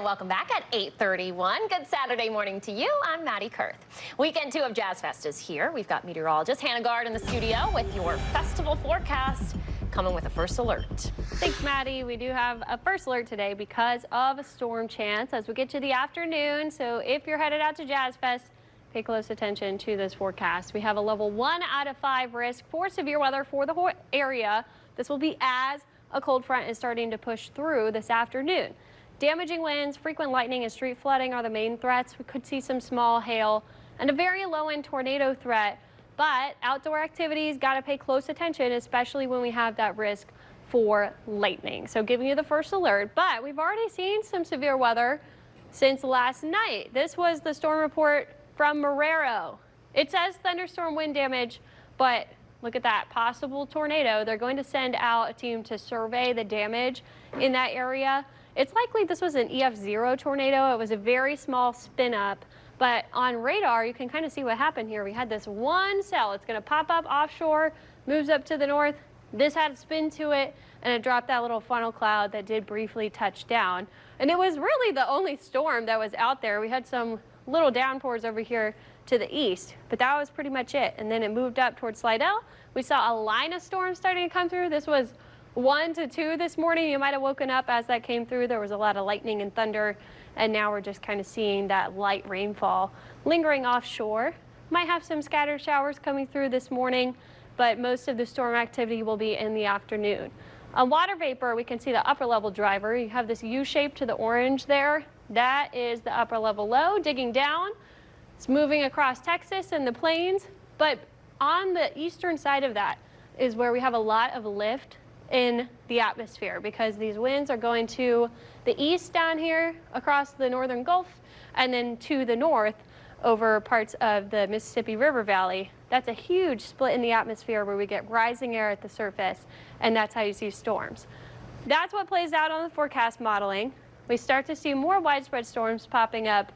And welcome back at 8:31. Good Saturday morning to you. I'm Maddie Kurth. Weekend 2 of Jazz Fest is here. We've got meteorologist Hannah Gard in the studio with your festival forecast, coming with a first alert. Thanks, Maddie. We do have a first alert today because of a storm chance as we get to the afternoon. So if you're headed out to Jazz Fest, pay close attention to this forecast. We have a level 1 out of 5 risk for severe weather for the whole area. This will be as a cold front is starting to push through this afternoon. Damaging winds, frequent lightning, and street flooding are the main threats. We could see some small hail and a very low-end tornado threat. But outdoor activities, got to pay close attention, especially when we have that risk for lightning. So giving you the first alert, but we've already seen some severe weather since last night. This was the storm report from Marrero. It says thunderstorm wind damage, but look at that, possible tornado. They're going to send out a team to survey the damage in that area. It's likely this was an EF0 tornado. It was a very small spin up, but on radar, you can kind of see what happened here. We had this one cell. It's going to pop up offshore, moves up to the north. This had spin to it, and it dropped that little funnel cloud that did briefly touch down. And it was really the only storm that was out there. We had some little downpours over here to the east, but that was pretty much it. And then it moved up towards Slidell. We saw a line of storms starting to come through. This was 1 to 2 this morning. You might have woken up as that came through. There was a lot of lightning and thunder, and now we're just kind of seeing that light rainfall lingering offshore. Might have some scattered showers coming through this morning, but most of the storm activity will be in the afternoon. On water vapor, we can see the upper level driver. You have this U shape to the orange there. That is the upper level low digging down. It's moving across Texas and the plains, but on the eastern side of that is where we have a lot of lift in the atmosphere because these winds are going to the east down here across the northern Gulf and then to the north over parts of the Mississippi River Valley. That's a huge split in the atmosphere where we get rising air at the surface, and that's how you see storms. That's what plays out on the forecast modeling. We start to see more widespread storms popping up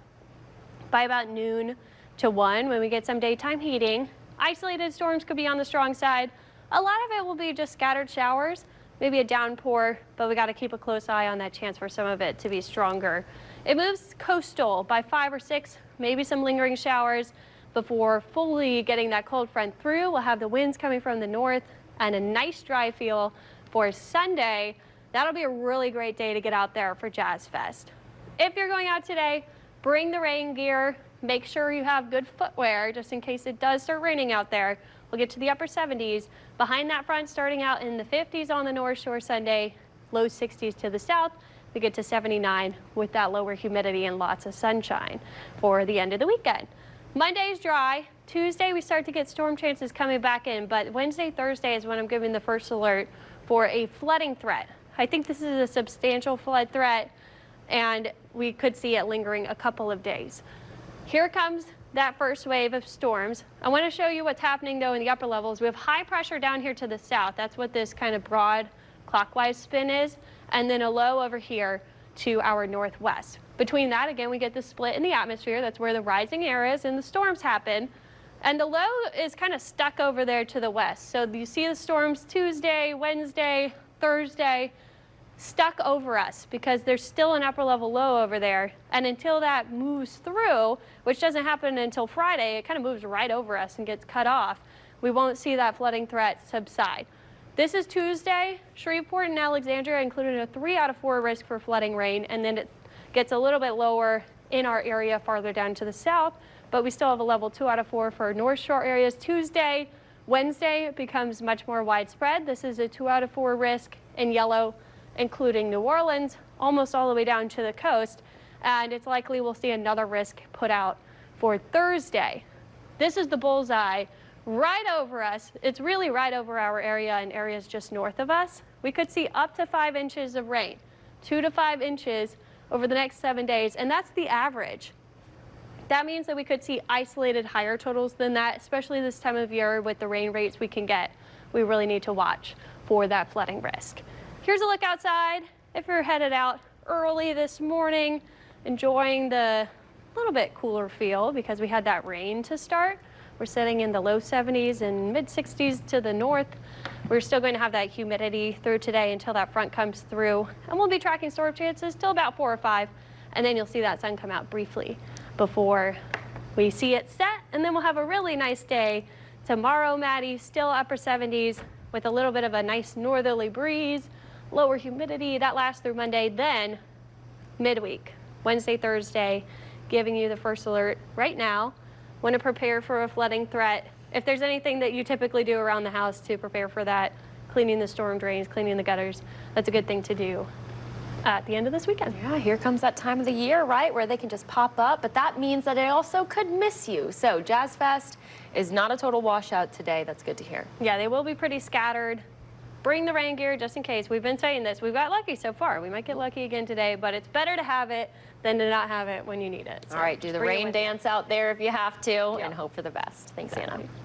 by about noon to 1 when we get some daytime heating. Isolated storms could be on the strong side. A lot of it will be just scattered showers, maybe a downpour, but we got to keep a close eye on that chance for some of it to be stronger. It moves coastal by 5 or 6, maybe some lingering showers before fully getting that cold front through. We'll have the winds coming from the north and a nice dry feel for Sunday. That'll be a really great day to get out there for Jazz Fest. If you're going out today, bring the rain gear. Make sure you have good footwear just in case it does start raining out there. We'll get to the upper 70s. Behind that front, starting out in the 50s on the North Shore Sunday, low 60s to the south. We get to 79 with that lower humidity and lots of sunshine for the end of the weekend. Monday's dry. Tuesday, we start to get storm chances coming back in, but Wednesday, Thursday is when I'm giving the first alert for a flooding threat. I think this is a substantial flood threat, and we could see it lingering a couple of days. Here comes that first wave of storms. I want to show you what's happening though in the upper levels. We have high pressure down here to the south. That's what this kind of broad clockwise spin is. And then a low over here to our northwest. Between that, again, we get the split in the atmosphere. That's where the rising air is and the storms happen. And the low is kind of stuck over there to the west. So you see the storms Tuesday, Wednesday, Thursday, stuck over us because there's still an upper level low over there, and until that moves through, which doesn't happen until Friday, it kind of moves right over us and gets cut off. We won't see that flooding threat subside. This is Tuesday. Shreveport and Alexandria included a 3 out of 4 risk for flooding rain, and then it gets a little bit lower in our area farther down to the south, but we still have a level 2 out of 4 for North Shore areas. Tuesday, Wednesday, it becomes much more widespread. This is a 2 out of 4 risk in yellow, including New Orleans, almost all the way down to the coast, and it's likely we'll see another risk put out for Thursday. This is the bullseye right over us. It's really right over our area and areas just north of us. We could see up to 5 inches of rain, 2 to 5 inches over the next 7 days, and that's the average. That means that we could see isolated higher totals than that, especially this time of year with the rain rates we can get. We really need to watch for that flooding risk. Here's a look outside. If you're headed out early this morning, enjoying the little bit cooler feel because we had that rain to start. We're sitting in the low 70s and mid 60s to the north. We're still going to have that humidity through today until that front comes through, and we'll be tracking storm chances till about 4 or 5, and then you'll see that sun come out briefly before we see it set, and then we'll have a really nice day tomorrow, Maddie. Still upper 70s with a little bit of a nice northerly breeze, lower humidity. That lasts through Monday. Then midweek, Wednesday, Thursday, giving you the first alert right now. Want to prepare for a flooding threat. If there's anything that you typically do around the house to prepare for that, cleaning the storm drains, cleaning the gutters, that's a good thing to do at the end of this weekend. Yeah, here comes that time of the year, right, where they can just pop up, but that means that it also could miss you. So Jazz Fest is not a total washout today. That's good to hear. Yeah, they will be pretty scattered. Bring the rain gear just in case. We've been saying this. We've got lucky so far. We might get lucky again today, but it's better to have it than to not have it when you need it. So all right, do the rain dance out there if you have to, and hope for the best. Thanks, exactly. Anna.